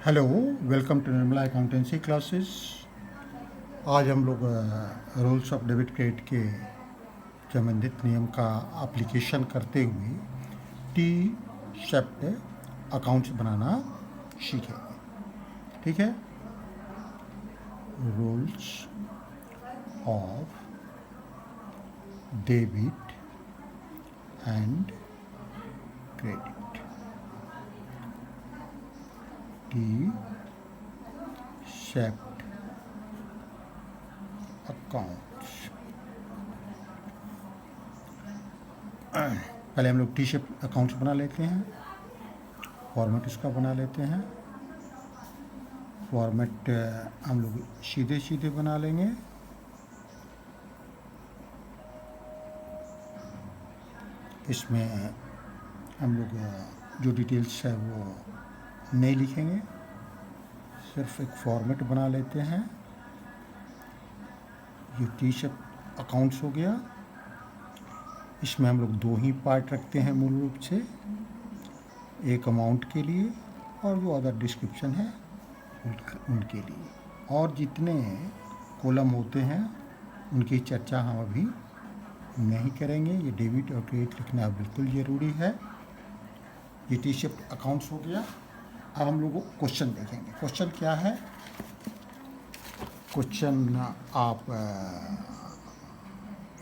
Hello, welcome to Nirmala accountancy classes. आज हम लोग रूल्स ऑफ डेबिट क्रेडिट के संबंधित नियम का एप्लीकेशन करते हुए टी शेप्ड अकाउंट्स बनाना सीखेंगे। ठीक है। Rules of debit and credit, T shaped accounts. पहले हम लोग टी शेप अकाउंट्स बना लेते हैं। फॉर्मेट इसका बना लेते हैं। फॉर्मेट हम लोग सीधे सीधे बना लेंगे। इसमें हम लोग जो डिटेल्स है वो नहीं लिखेंगे, सिर्फ एक फॉर्मेट बना लेते हैं। ये टी शेप अकाउंट्स हो गया। इसमें हम लोग दो ही पार्ट रखते हैं मूल रूप से, एक अमाउंट के लिए और जो अदर डिस्क्रिप्शन है उनके लिए। और जितने कॉलम होते हैं उनकी चर्चा हम अभी नहीं करेंगे। ये डेबिट और क्रेडिट लिखना बिल्कुल ज़रूरी है। ये टी शेप अकाउंट्स हो गया। अब हम लोग क्वेश्चन देखेंगे। क्वेश्चन क्या है? क्वेश्चन आप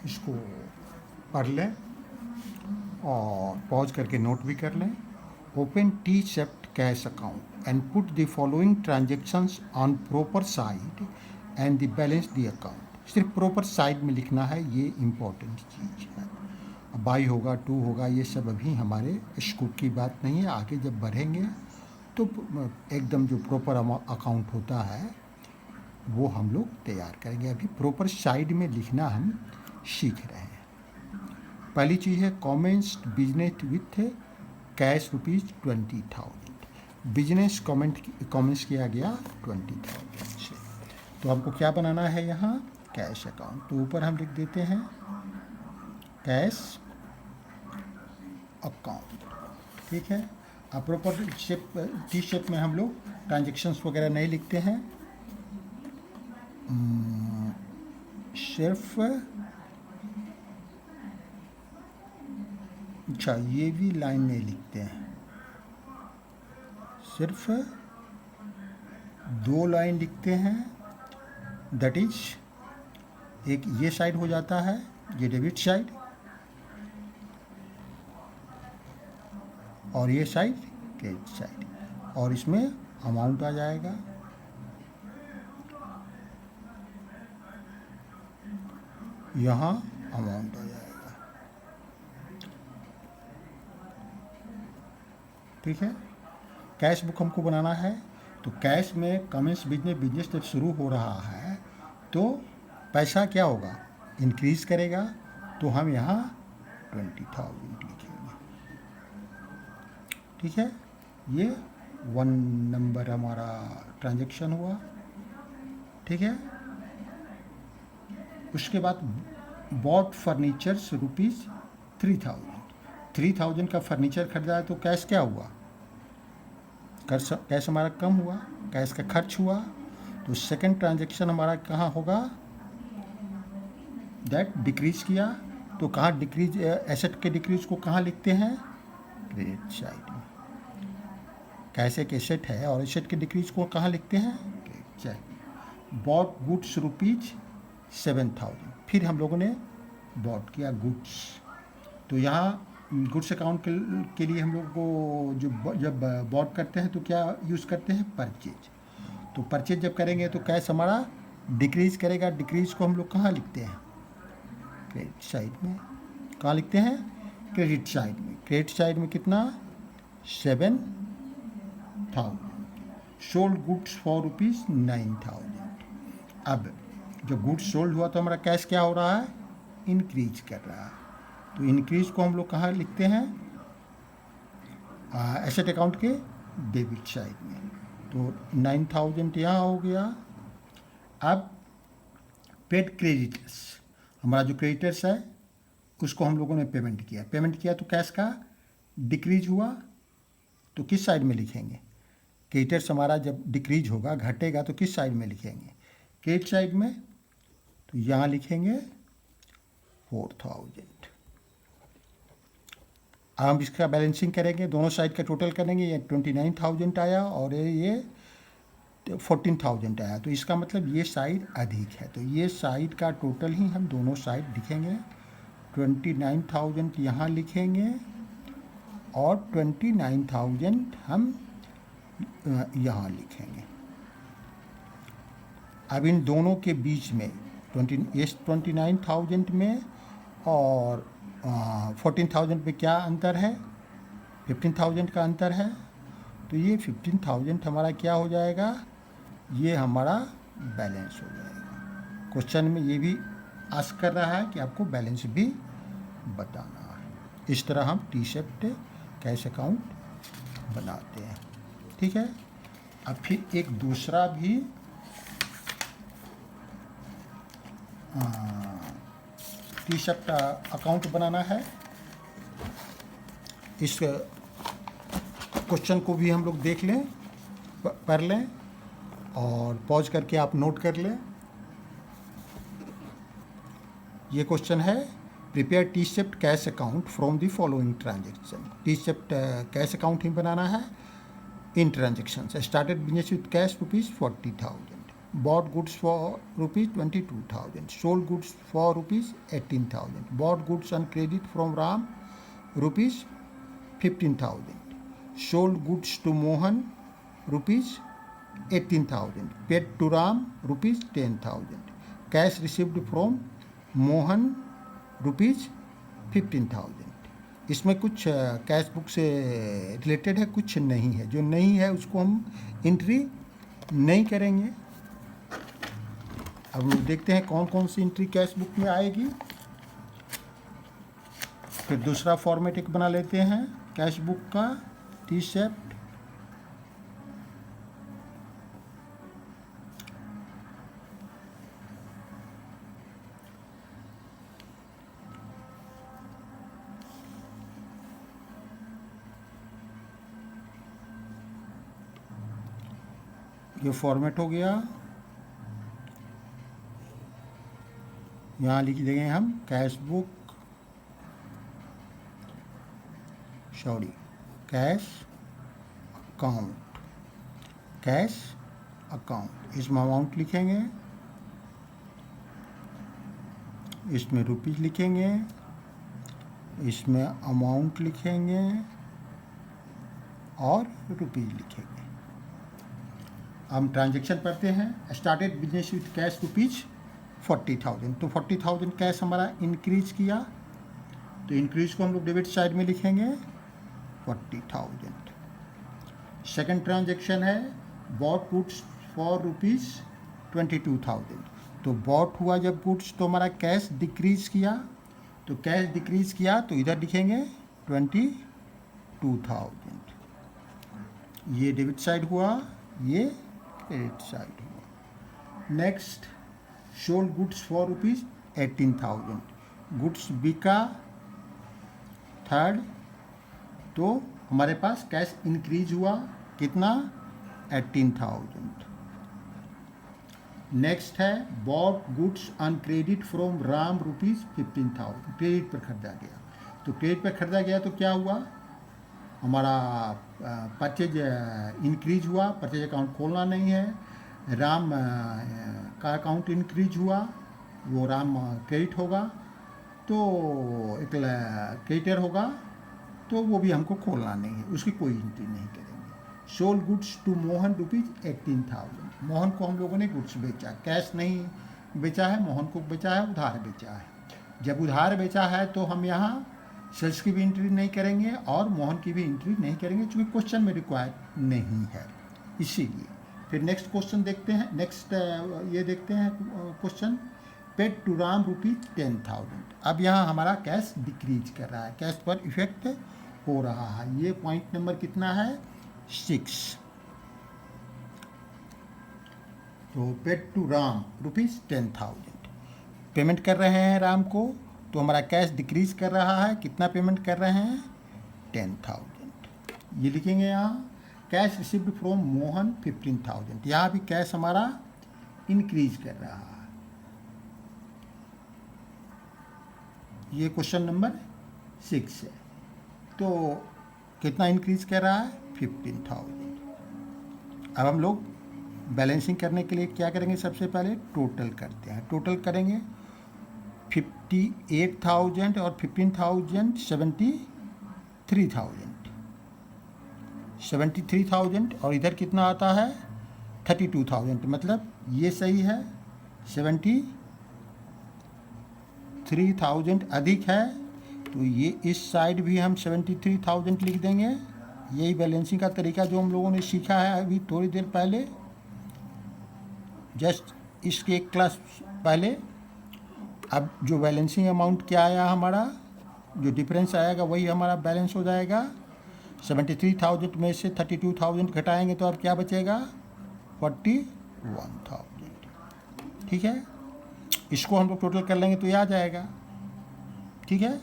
इसको पढ़ लें और पॉज करके नोट भी कर लें। Open T shaped cash account and put the following transactions on proper side and the balance the account. सिर्फ प्रॉपर साइड में लिखना है, ये इम्पोर्टेंट चीज़ है। बाई होगा, टू होगा, ये सब अभी हमारे स्कोप की बात नहीं है। आगे जब बढ़ेंगे तो एकदम जो प्रॉपर अकाउंट होता है वो हम लोग तैयार करेंगे। अभी प्रॉपर साइड में लिखना हम सीख रहे हैं। पहली चीज़ है comments business with cash ₹20,000। Business comments किया गया 20,000 से। तो हमको क्या बनाना है यहाँ? Cash account. तो ऊपर हम लिख देते हैं कैश अकाउंट। ठीक है। अब प्रॉपर शेप टी शेप में हम लोग ट्रांजेक्शन्स वगैरह नहीं लिखते हैं, सिर्फ अच्छा ये भी लाइन नहीं लिखते हैं, सिर्फ दो लाइन लिखते हैं। दैट इज एक ये साइड हो जाता है, ये डेबिट साइड, और ये साइड क्रेडिट साइड, और इसमें अमाउंट आ जाएगा। यहाँ अमाउंट आ जाएगा। ठीक है। कैश बुक हमको बनाना है। तो कैश में कमेंस बिजनेस जब शुरू हो रहा है तो पैसा क्या होगा? इंक्रीज करेगा। तो हम यहाँ 20,000 लिखेंगे। ठीक है। ये 1 नंबर हमारा ट्रांजैक्शन हुआ। ठीक है। उसके बाद बॉट फर्नीचर्स ₹3,000। 3,000 का फर्नीचर खरीदा है तो कैश क्या हुआ? कैश हमारा कम हुआ, कैश का खर्च हुआ। तो सेकंड ट्रांजैक्शन हमारा कहाँ होगा? दैट डिक्रीज किया। तो कहाँ डिक्रीज, एसेट के डिक्रीज को कहाँ लिखते हैं? क्रेडिट साइड में। कैश एक एसेट है और एसेट के डिक्रीज को कहाँ लिखते हैं? Credit side. Bought goods ₹7,000। फिर हम लोगों ने बॉट किया गुड्स। तो यहाँ गुड्स अकाउंट के लिए हम लोग को जब बॉट करते हैं तो क्या यूज़ करते हैं? परचेज। तो परचेज जब करेंगे तो कैश हमारा डिक्रीज करेगा। डिक्रीज को हम लोग कहाँ लिखते हैं? क्रेडिट साइड में। कहाँ लिखते हैं? क्रेडिट साइड में। क्रेडिट साइड में कितना? 7,000। Sold goods for ₹9,000। अब जब गुड्स सोल्ड हुआ तो हमारा कैश क्या हो रहा है? इंक्रीज कर रहा है। तो इंक्रीज को हम लोग कहाँ लिखते हैं? एसेट अकाउंट के डेबिट साइड में। तो 9,000 यहाँ हो गया। अब पेड क्रेडिटर्स, हमारा जो क्रेडिटर्स है उसको हम लोगों ने पेमेंट किया तो कैश का डिक्रीज हुआ। तो किस साइड में लिखेंगे? क्रेडिटर्स हमारा जब डिक्रीज होगा, घटेगा, तो किस साइड में लिखेंगे? क्रेडिट साइड में। तो यहाँ लिखेंगे 4000। अब हम इसका बैलेंसिंग करेंगे, दोनों साइड का टोटल करेंगे। ये 29,000 आया और ये 14,000 आया, तो इसका मतलब ये साइड अधिक है। तो ये साइड का टोटल ही हम दोनों साइड लिखेंगे। 29,000 यहाँ लिखेंगे और 29,000 हम यहाँ लिखेंगे। अब इन दोनों के बीच में 29,000 में और 14,000 में क्या अंतर है? 15,000 का अंतर है। तो ये 15,000 हमारा क्या हो जाएगा? ये हमारा बैलेंस हो जाएगा। क्वेश्चन में ये भी आस्क कर रहा है कि आपको बैलेंस भी बताना है। इस तरह हम टी शेप्ड कैश अकाउंट बनाते हैं। ठीक है। अब फिर एक दूसरा भी टी शेप्ड अकाउंट बनाना है। इस क्वेश्चन को भी हम लोग देख लें, पढ़ लें और पॉज करके आप नोट कर लें। ये क्वेश्चन है, prepare T shaped cash account from the following transaction. T shaped cash account ही बनाना है इन transaction. Started business with cash ₹40,000, bought goods for ₹22,000, sold goods for ₹18,000, bought goods on credit from Ram ₹15,000, sold goods to Mohan ₹18,000, paid to Ram ₹10,000, cash received from Mohan ₹15,000। इसमें कुछ cash book से related है, कुछ नहीं है। जो नहीं है उसको हम एंट्री नहीं करेंगे। अब लोग देखते हैं कौन कौन सी एंट्री कैश बुक में आएगी। फिर दूसरा फॉर्मेट एक बना लेते हैं कैश बुक का, टी शेप्ड। ये फॉर्मेट हो गया। यहाँ लिख देंगे हम कैश अकाउंट। इसमें अमाउंट लिखेंगे, इसमें रुपीज़ लिखेंगे, इसमें अमाउंट लिखेंगे और रुपीज़ लिखेंगे। हम ट्रांजेक्शन पढ़ते हैं। स्टार्टेड बिजनेस विथ कैश ₹40,000, तो 40,000 कैश हमारा इंक्रीज किया, तो इंक्रीज को हम लोग डेबिट साइड में लिखेंगे 40,000। सेकंड ट्रांजेक्शन है बॉट गुड्स फॉर ₹22,000, तो बॉट हुआ जब गुड्स तो हमारा कैश डिक्रीज किया, तो कैश डिक्रीज किया तो इधर लिखेंगे 22,000। ये डेबिट साइड हुआ, ये क्रेडिट साइड हुआ। Next sold goods for ₹18,000, goods बिका थर्ड, तो हमारे पास कैश इंक्रीज हुआ कितना? 18,000। नेक्स्ट है bought goods on credit from Ram ₹15,000, credit पर खरीदा गया, तो क्रेडिट पर खरीदा गया तो क्या हुआ? हमारा परचेज इंक्रीज हुआ, परचेज अकाउंट खोलना नहीं है। राम का अकाउंट इंक्रीज हुआ, वो राम क्रेडिट होगा, तो एक क्रेडिटर होगा, तो वो भी हमको खोलना नहीं है, उसकी कोई एंट्री नहीं करेंगे। Sold goods to Mohan ₹18,000, Mohan को हम लोगों ने गुड्स बेचा, कैश नहीं बेचा है, मोहन को बेचा है, उधार बेचा है। जब उधार बेचा है तो हम यहाँ सेल्स की भी एंट्री नहीं करेंगे और मोहन की भी एंट्री नहीं करेंगे, चूँकि क्वेश्चन में रिक्वायर नहीं है, इसीलिए। फिर नेक्स्ट क्वेश्चन देखते हैं। नेक्स्ट ये देखते हैं क्वेश्चन, पेड टू राम ₹10,000। अब यहाँ हमारा कैश डिक्रीज कर रहा है, कैश पर इफेक्ट हो रहा है। ये पॉइंट नंबर कितना है? 6। तो पेड टू राम ₹10,000 पेमेंट कर रहे हैं राम को, तो हमारा कैश डिक्रीज कर रहा है। कितना पेमेंट कर रहे हैं? 10,000। ये लिखेंगे यहाँ। कैश रिसिव्ड फ्रॉम मोहन 15,000, यहाँ भी कैश हमारा इंक्रीज कर रहा है। ये क्वेश्चन नंबर 6 है। तो कितना इंक्रीज कर रहा है? 15,000। अब हम लोग बैलेंसिंग करने के लिए क्या करेंगे? सबसे पहले टोटल करते हैं। टोटल करेंगे 58,000 और 15,000 73,000। 73,000 और इधर कितना आता है? 32,000। मतलब ये सही है, 73,000 अधिक है, तो ये इस साइड भी हम 73,000 लिख देंगे। यही बैलेंसिंग का तरीका जो हम लोगों ने सीखा है अभी थोड़ी देर पहले, जस्ट इसके एक क्लास पहले। अब जो बैलेंसिंग अमाउंट क्या आया हमारा, जो डिफरेंस आएगा वही हमारा बैलेंस हो जाएगा। 73,000 में से 32,000 घटाएंगे तो अब क्या बचेगा? 41,000। ठीक है, इसको हम लोग टोटल कर लेंगे तो ये आ जाएगा। ठीक है,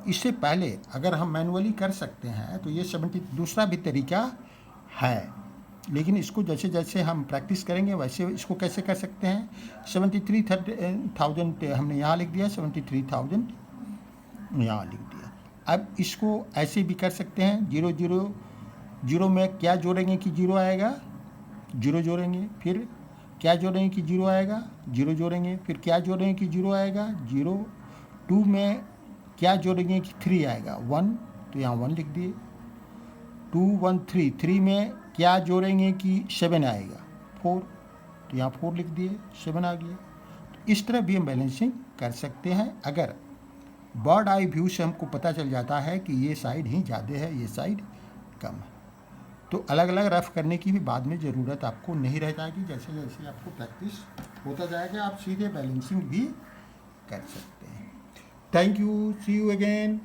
इससे पहले अगर हम मैनुअली कर सकते हैं तो ये 70 दूसरा भी तरीका है, लेकिन इसको जैसे जैसे हम प्रैक्टिस करेंगे वैसे इसको कैसे कर सकते हैं। 73,000 हमने यहाँ लिख दिया, 73,000 यहाँ लिख दिया। अब इसको ऐसे भी कर सकते हैं, 0 0 0 में क्या जोड़ेंगे कि 0 आएगा? 0 जोड़ेंगे। फिर क्या जोड़ेंगे कि 0 आएगा? 0 जोड़ेंगे। फिर क्या जोड़ेंगे कि 0 आएगा? 0। 2 में क्या जोड़ेंगे कि 3 आएगा? 1, तो यहाँ 1 लिख दिए। 2 1 3, 3 में क्या जोड़ेंगे कि 7 आएगा? 4, तो यहाँ 4 लिख दिए, 7 आ गया। तो इस तरह भी हम बैलेंसिंग कर सकते हैं। अगर बर्ड आई व्यू से हमको पता चल जाता है कि ये साइड ही ज़्यादा है, ये साइड कम है, तो अलग अलग रफ करने की भी बाद में ज़रूरत आपको नहीं रह जाएगी। जैसे जैसे आपको प्रैक्टिस होता जाएगा आप सीधे बैलेंसिंग भी कर सकते हैं। Thank you, see you again.